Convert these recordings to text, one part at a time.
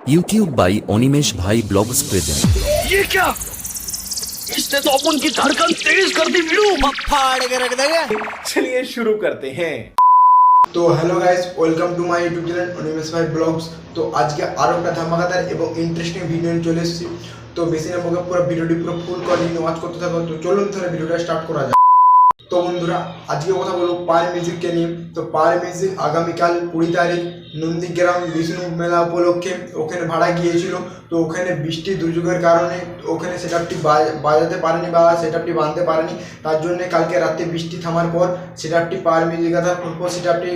YouTube by Animesh भाई blogs present. ये क्या? इसने तो अपन की धड़कन तेज कर दी वीरू। फाड़ के रख देंगे। चलिए शुरू करते हैं। तो hello guys, welcome to my YouTube channel Animesh ভাই ব্লগস। তো আজকে আরো একটা ধামাকাদার এবং ইন্টারেস্টিং ভিডিও নিয়ে চলে এসেছি। তো বেশি না বকে পুরো ভিডিওটি পুরো ফুল কন্টিনিউ ওয়াচ করতে থাকো। তো চলুন তাহলে ভিডিওটা স্টার্ট করা যাক। তো বন্ধুরা, আজকে কথা বলবো পায়েল মিউজিককে নিয়ে। তো পায়েল মিউজিক আগামীকাল 20 তারিখ নন্দীগ্রাম বিষ্ণু মেলা উপলক্ষে ওখানে ভাড়া গিয়েছিল। তো ওখানে বৃষ্টি দুর্যোগের কারণে ওখানে সেটআপটি বাজাতে পারেনি বা সেটআপটি বাঁধতে পারেনি। তার জন্য কালকে রাতে বৃষ্টি থামার পর সেটআপটি পায়েল মিউজিক সেটআপটি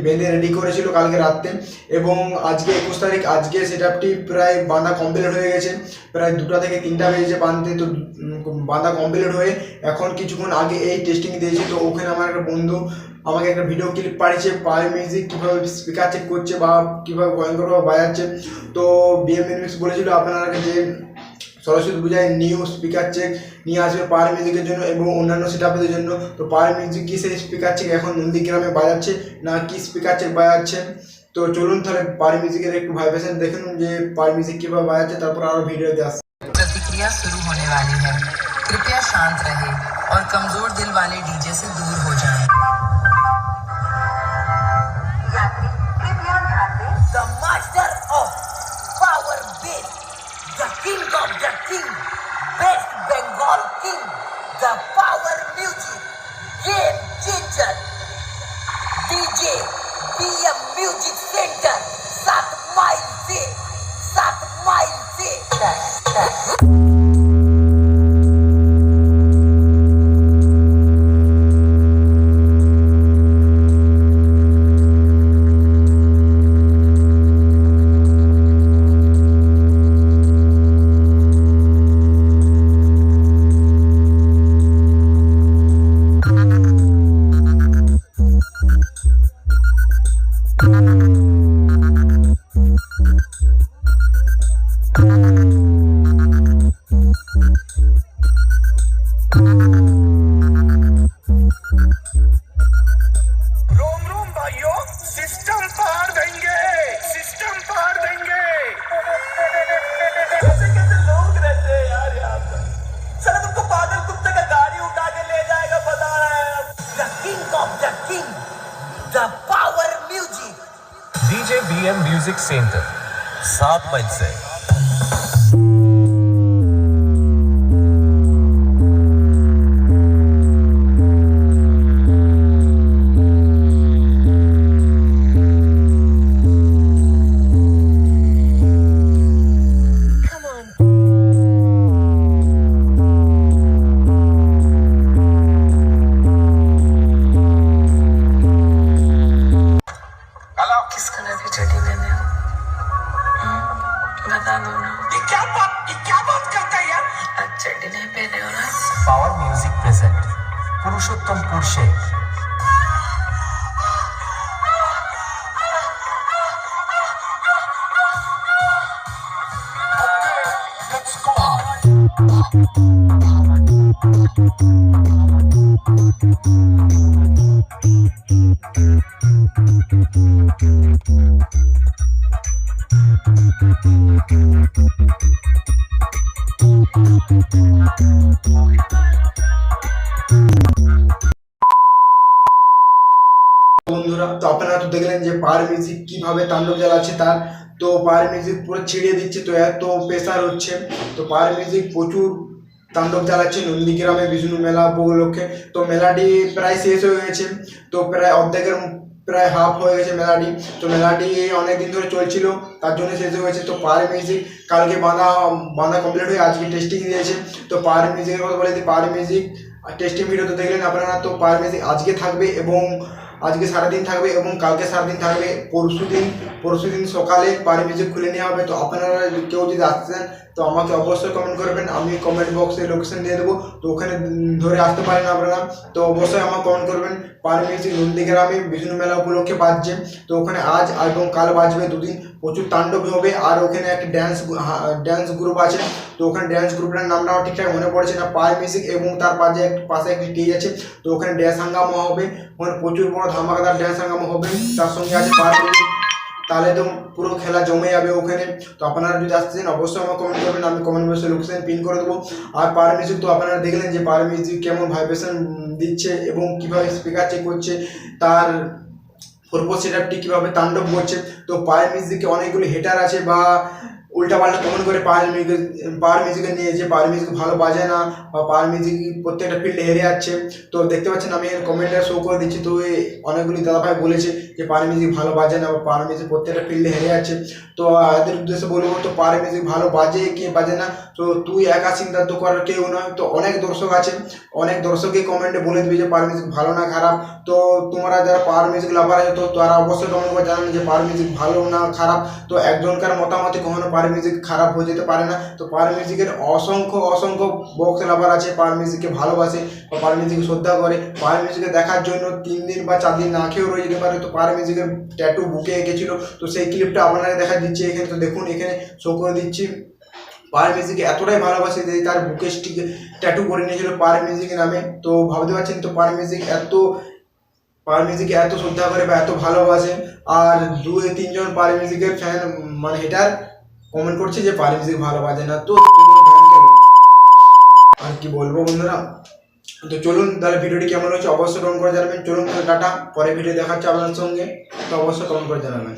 বেঁধে রেডি করেছিল কালকে রাতে, এবং আজকে 21 তারিখ আজকে সেটআপটি প্রায় বাঁধা কমপ্লিট হয়ে গেছে। প্রায় 2টা থেকে 3টা বেজেছে বাঁধতে। তো বাঁধা কমপ্লিট হয়ে এখন কিছুক্ষণ আগে এই টেস্টিং দিয়েছি। তো ওখানে আমার একটা বন্ধু আমাকে একটা ভিডিও ক্লিপ পাঠিয়েছে পায়েল মিউজিক কীভাবে স্পিকার চেক করছে বা কীভাবে ভয়ঙ্করভাবে বাজাচ্ছে। তো বিএম মিউজিক বলেছিল আপনারা যে সরস্বতী পূজায় নিউ স্পিকার চেক নিয়ে আসবে পায়েল মিউজিকের জন্য এবং অন্যান্য সেটআপের জন্য। তো পায়েল মিউজিক কি সেই স্পিকার চেক এখন নন্দীগ্রামে বাজাচ্ছে না কি স্পিকার চেক বাজাচ্ছে? তো চলুন তাহলে পায়েল মিউজিকের একটু ভাইব্রেশন দেখুন যে পায়েল মিউজিক কীভাবে বাজাচ্ছে, তারপর আরও ভিডিওতে আসছে। प्रतिक्रिया शुरू होने वाली है। कृपया शांत रहे और कमजोर दिल वाले डीजे से दूर हो जाएं। यात्री कृपया ध्यान दें। The master of power bass, the king of the king, West Bengal king, the power music, game changer, DJ BM Music Center, 7 mile से। The power music, DJ BM Music Center, 7 mile से। Power music present Purushottampur से। বন্ধুরা, তো আপনারা তো দেখলেন যে Payel music কীভাবে তাণ্ডব চালাচ্ছে তার। তো পায়েল মিউজিক পুরো ছিড়িয়ে দিচ্ছে। তো এত প্রেসার হচ্ছে। তো পায়েল মিউজিক প্রচুর তাণ্ডব চালাচ্ছে নন্দীগ্রামে বিষ্ণু মেলা উপলক্ষে। তো মেলাটি প্রায় শেষ হয়ে গেছে। তো প্রায় অর্ধেকের প্রায় হাফ হয়ে গেছে মেলাটি। তো মেলাটি অনেক দিন ধরে চলছিল, তার জন্য শেষ হয়ে গেছে। তো পায়েল মিউজিক কালকে বাঁধা কমপ্লিট হয়ে আজকে টেস্টিং দিয়েছে। তো পায়েল মিউজিকের কথা বলে দিই, পায়েল মিউজিক টেস্টিং ভিডিও তো দেখলেন আপনারা। তো পায়েল মিউজিক আজকে থাকবে এবং আজকে সারাদিন থাকবে এবং কালকে সারাদিন থাকবে। পরশুদিন সকালে পায়েল মিউজিক খুলে নেওয়া হবে। তো আপনারা কেউ যদি আসছেন তো আমাকে অবশ্যই কমেন্ট করবেন, আমি কমেন্ট বক্সে লোকেশন দিয়ে দেবো। তো ওখানে ধরে আসতে পারেন আপনারা। তো অবশ্যই আমাকে কমেন্ট করবেন। পায়েল মিউজিক নন্দীগ্রামে বিষ্ণু মেলা উপলক্ষে বাজছে। তো ওখানে আজ এবং কাল বাজবে, দুদিন প্রচুর তাণ্ডব হবে। আর ওখানে একটা ড্যান্স গ্রুপ আছে। তো ওখানে ড্যান্স গ্রুপটার নামটা আমার ঠিকঠাক মনে পড়ছে না। পায়েল মিউজিক এবং তার পাশে একটি স্টেজ আছে। তো ওখানে ড্যান্স হাঙ্গামা হবে, ওখানে প্রচুর বড় ধামাকাদার ড্যান্স হাঙ্গামা হবে। তার সঙ্গে আছে পায়েল মিউজিক তাহলে তো পুরো খেলা জমে যাবে ওখানে। তো আপনারা যদি আসতে চান অবশ্যই আমার কমেন্ট করবেন, আমি কমেন্ট বক্সে লোকেশন পিন করে দেবো। আর পাওয়ার মিউজিক তো আপনারা দেখলেন যে পাওয়ার মিউজিক কেমন ভাইব্রেশন দিচ্ছে এবং কীভাবে স্পিকার চেক করছে, তার পারপোজ সেটআপটি কীভাবে তাণ্ডব করছে। তো পাওয়ার মিউজিকে অনেকগুলো হেটার আছে বা উল্টাপাল্টা কমেন্ট করে পাওয়ার মিউজিকে নিয়ে যে পাওয়ার মিউজিক ভালো বাজে না বা পাওয়ার মিউজিক প্রত্যেকটা ফিল্ডে হেরে যাচ্ছে। তো দেখতে পাচ্ছেন আমি এর কমেন্টটা শো করে দিচ্ছি। তো অনেকগুলি দাদাভাই বলেছে যে পাওয়ার মিউজিক ভালো বাজে না বা পাওয়ার মিউজিক প্রত্যেকটা ফিল্ডে হেরে যাচ্ছে। তো এদের উদ্দেশ্যে বলবো তো পাওয়ার মিউজিক ভালো বাজে কি বাজে না তো তুই একা সিদ্ধান্ত করার কেউ নয়। তো অনেক দর্শক আছে, অনেক দর্শকই কমেন্টে বলে দিবি যে পাওয়ার মিউজিক ভালো না খারাপ। তো তোমরা যারা পাওয়ার মিউজিক লাভার আছে তো তারা অবশ্যই কমেন্ট করে জানান যে পাওয়ার মিউজিক ভালো না খারাপ। তো একজনকার মতামতে কখনো পাওয়ার মিউজিক খারাপ হয়ে যেতে পারে না। তো পাওয়ার মিউজিকের অসংখ্য বক্স লাভার আছে, পাওয়ার মিউজিককে ভালোবাসে বা পাওয়ার মিউজিক শ্রদ্ধা করে। পাওয়ার মিউজিকে দেখার জন্য 3 দিন বা 4 দিন না খেয়েও রয়ে যেতে পারে। তো পাওয়ার মিউজিকের ট্যাটু বুকে এঁকেছিল, তো সেই ক্লিপটা আপনাকে দেখা দিচ্ছি এখানে। তো দেখুন এখানে শো করে দিচ্ছি। পাওয়ার মিউজিক এতটাই ভালোবাসে যে তার বুকে ট্যাটু করে নিয়েছিল পাওয়ার মিউজিক নামে। তো ভাবতে পারছেন তো পাওয়ার মিউজিক এত শ্রদ্ধা করে বা এত ভালোবাসে। আর 2-3 জন পাওয়ার মিউজিকের ফ্যান মানে হেটার কমেন্ট করছে যে পাওয়ার মিউজিক ভালো বাজে না। তো আর কি বলবো বন্ধুরা, তো চলুন তাহলে ভিডিওটি কেমন হচ্ছে অবশ্যই কমেন্ট করে জানাবেন। চলুন টাটা, পরে ভিডিও দেখাচ্ছে আপনার সঙ্গে, তো অবশ্যই কমেন্ট করে জানাবেন।